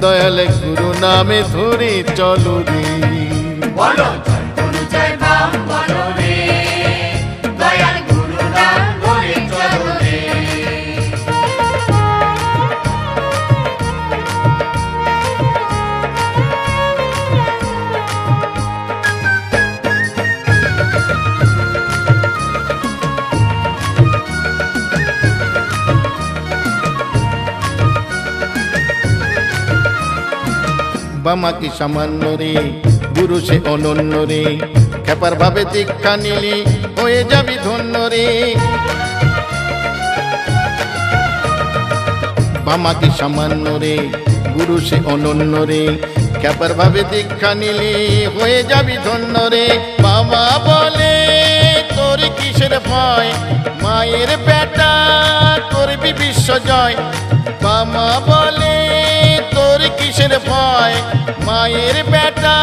দয়াল গুরু নামে ধরে চলো রে। বলো জয় গুরু জয় বাম বলো রে, দয়াল গুরু নাম ধরে চলো রে। বামা কি সামান্য রে, গুরু সে অনন্য রে, খেপার ভাবে দীক্ষা নিলি হয়ে যাবি ধন্য রে। বামা কি সামান্য রে, গুরু সে অনন্য রে, খেপার ভাবে দীক্ষা নিলি হয়ে যাবি ধন্য রে। বাবা বলে তোর কিসের ভয়, মায়ের বেটা করবি বিশ্ব জয়। বাবা বলে তোর কিসের ভয়, মায়ের বেটা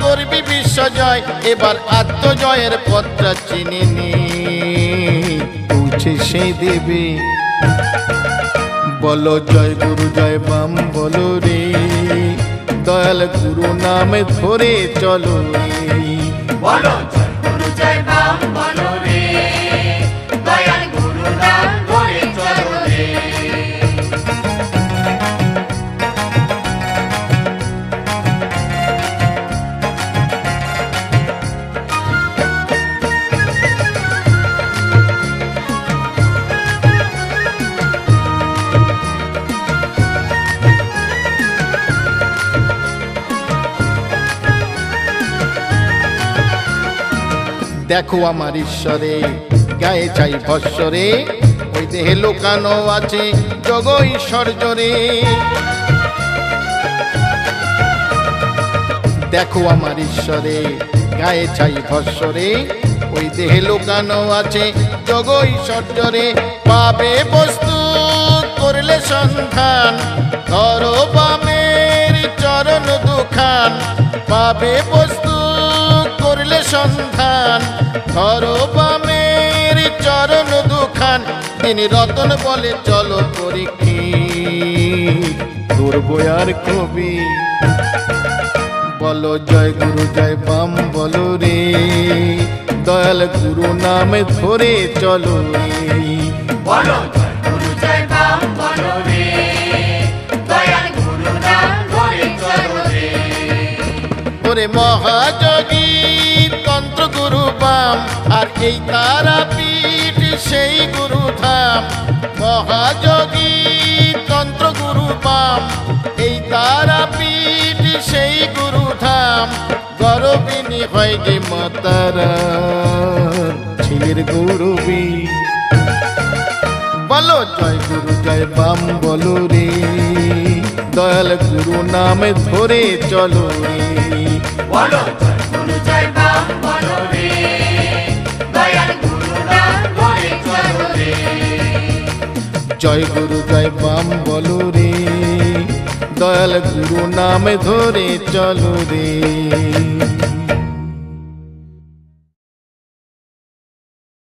করবি বিশ্ব জয়। এবার আত্মজয়ের পথটা চিনে নে, পৌঁছে সে দেবে। বলো জয় গুরু জয় বাম বলো রে, দয়াল গুরু নামে ধরে চলো রে। বলো জয় গুরু জয় বাম বলো রে, দয়াল গুরু নাম ধরে চলো রে। দেখো আমার ঈশ্বরে গায়ে চাই ভস্বরে, ওই দেহে লোকানো আছে জগ ঈশ্বর্যরে। দেখো আমার ঈশ্বরে গায়ে চাই ভস্বরে, ওই দেহে লোকানো আছে জগ ঈশ্বর্যরে। পাবে বস্তু করলে সন্ধান, ধরো বামের চরণ দুখান। পাবে বস্তু করলে সন্ধান, ধরো বামের চরণ দুখান। তিনি রতন বলে চলো পরীক্ষিত, করবো আর কবি। বলো জয় গুরু জয় বাম বলো রে, দয়াল গুরু নামে ধরে চলো রে। বলো জয় গুরু জয় বাম বলো রে, দয়াল গুরু নাম ধরে চলো রে। ওরে মহাযোগী তন্ত্র গুরু বাম, আর এই তারাপীঠ সেই গুরু ধাম। মহাযোগী তন্ত্র গুরু বাম, এই তারাপীঠ সেই গুরু ধাম। গরবিনী হয় যে মাতারা ছেলের গৌরবী। বলো জয় গুরু জয় বাম বলো রে, দয়াল গুরু নামে ধরে চলো রে। বলো জয় গুরু জয় বাম বলো রে, দয়াল গুরু নাম ধরে চলো রে। জয় গুরু জয় বাম বলো রে, দয়াল গুরু নামে ধরে চলো রে।